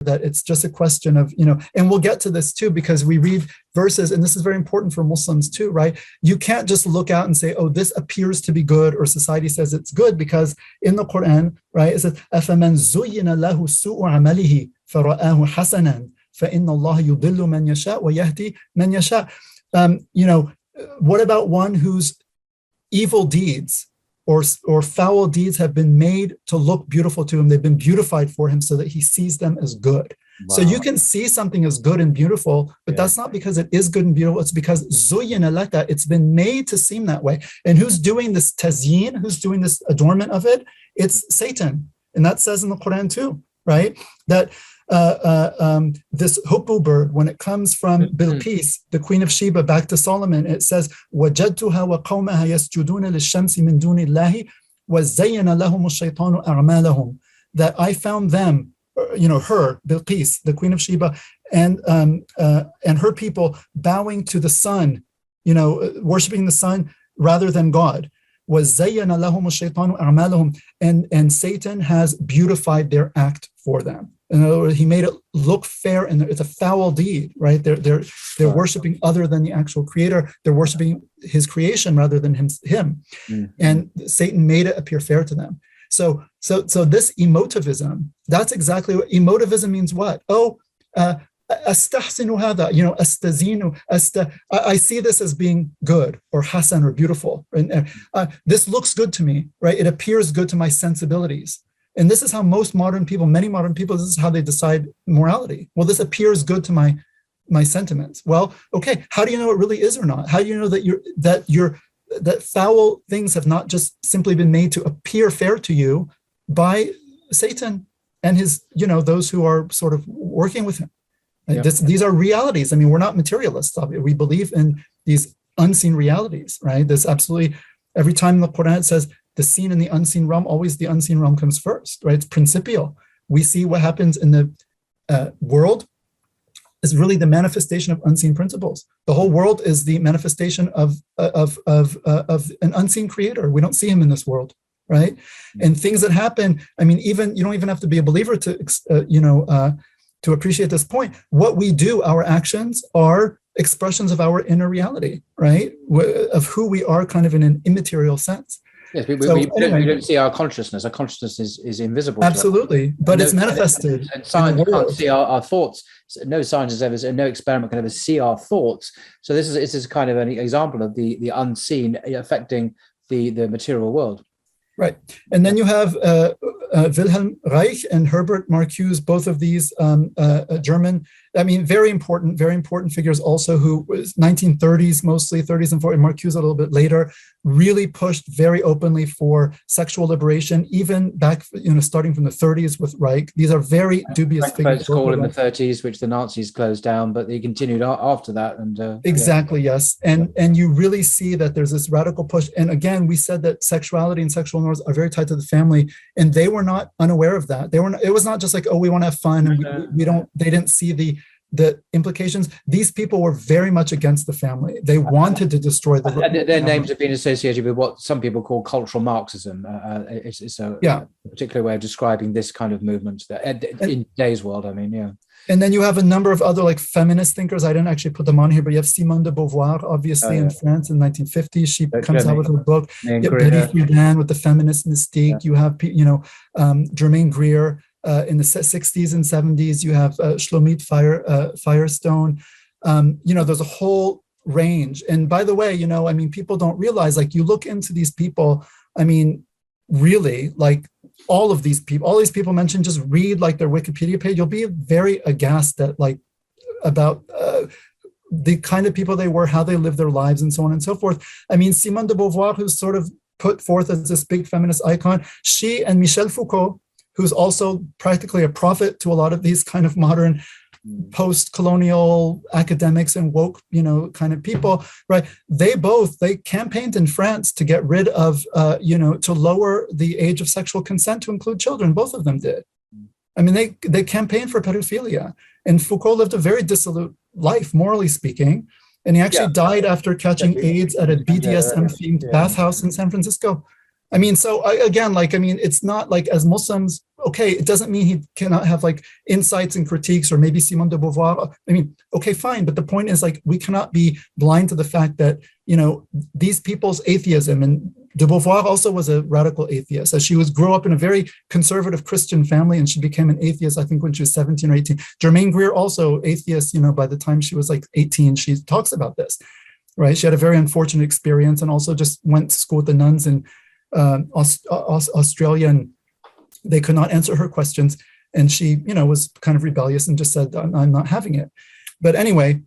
that it's just a question of, and we'll get to this too, because we read verses, and this is very important for Muslims too, right? You can't just look out and say, oh, this appears to be good, or society says it's good, because in the Quran, right, it says, أَفَمَنْ زُيِّنَ لَهُ سُوءُ عَمَلِهِ فَرَآهُ حَسَنًا فَإِنَّ اللَّهَ يُضِلُّ مَنْ يَشَاءُ وَيَهْدِي مَنْ يَشَاءُ. What about one whose evil deeds or foul deeds have been made to look beautiful to him? They've been beautified for him so that he sees them as good. Wow. So you can see something as good and beautiful, but that's not because it is good and beautiful. It's because zuyyina laka, it's been made to seem that way. And who's doing this tazyin? Who's doing this adornment of it? It's Satan. And that says in the Quran too, right? That this hubbu bird, when it comes from Bilqis, the queen of Sheba, back to Solomon, it says, وَجَدْتُهَا وَقَوْمَهَا يَسْجُدُونَ لِلشَّمْسِ مِن دُونِ اللَّهِ وَزَيَّنَ لَهُمُ الشَّيْطَانُ أَعْمَالَهُم. That I found them, her, Bilqis, the queen of Sheba, and her people bowing to the sun, worshiping the sun rather than God. وَزَيَّنَ لَهُمُ الشَّيْطَانُ أَعْمَالَهُم. And Satan has beautified their act for them. In other words, he made it look fair, and it's a foul deed, right? They're worshiping other than the actual creator. They're worshiping his creation rather than him. Mm-hmm. And Satan made it appear fair to them. So this emotivism, that's exactly what emotivism means. What? Astahsinu hada, astazinu, I see this as being good or hasan or beautiful. And this looks good to me, right? It appears good to my sensibilities. And this is how many modern people, this is how they decide morality. Well, this appears good to my sentiments. Well, okay, how do you know it really is or not? How do you know that foul things have not just simply been made to appear fair to you by Satan and his, those who are sort of working with him? Yeah. These are realities. I mean, we're not materialists. We believe in these unseen realities, right? There's absolutely, every time in the Quran it says, the seen and the unseen realm, always the unseen realm comes first, right? It's principial. We see what happens in the world is really the manifestation of unseen principles. The whole world is the manifestation of an unseen creator. We don't see him in this world, right? And things that happen, I mean, you don't even have to be a believer to appreciate this point. What we do, our actions, are expressions of our inner reality, right? Of who we are, kind of in an immaterial sense. Yes, we don't see our consciousness. Our consciousness is invisible. Absolutely, but it's manifested. And science can't see our thoughts. No scientist no experiment can ever see our thoughts. So this is kind of an example of the unseen affecting the material world. Right, and then you have Wilhelm Reich and Herbert Marcuse, both of these German, very important figures also, who was 1930s, mostly 30s and 40s, Marcuse a little bit later, really pushed very openly for sexual liberation, even back, starting from the 30s with Reich. These are very dubious figures. School in the 30s, which the Nazis closed down, but they continued after that. And exactly, yes. And you really see that there's this radical push. And again, we said that sexuality and sexual norms are very tied to the family, and they were not unaware of that. It was not just like, oh, we want to have fun, and they didn't see the implications. These people were very much against the family. They wanted to destroy the family. Their names have been associated with what some people call cultural Marxism. It's a particular way of describing this kind of movement in today's world. And then you have a number of other feminist thinkers. I didn't actually put them on here, but you have Simone de Beauvoir, obviously, in France in the 1950s. She comes out with her book. You have Betty Friedan with the feminist mystique. Yeah. You have, Germaine Greer in the 60s and 70s. You have Shlomit Firestone. There's a whole range. And by the way, people don't realize, you look into these people, really, all these people mentioned, just read their Wikipedia page. You'll be very aghast at about the kind of people they were, how they lived their lives, and so on and so forth. Simone de Beauvoir, who's sort of put forth as this big feminist icon, she and Michel Foucault, who's also practically a prophet to a lot of these kind of modern post-colonial academics and woke, kind of people, right? They campaigned in France to get rid of, to lower the age of sexual consent to include children. Both of them did. They campaigned for pedophilia. And Foucault lived a very dissolute life, morally speaking. And he actually died after catching AIDS at a BDSM-themed bathhouse in San Francisco. I mean, so again, like, I mean, it's not like as Muslims, okay, it doesn't mean he cannot have like insights and critiques, or maybe Simone de Beauvoir. I mean, okay, fine. But the point is, like, we cannot be blind to the fact that, you know, these people's atheism, and de Beauvoir also was a radical atheist, as she grew up in a very conservative Christian family, and she became an atheist, I think, when she was 17 or 18. Germaine Greer, also atheist, you know, by the time she was like 18, she talks about this, right? She had a very unfortunate experience, and also just went to school with the nuns in Australia, and they could not answer her questions, and she, you know, was kind of rebellious and just said, I'm not having it. But anyway,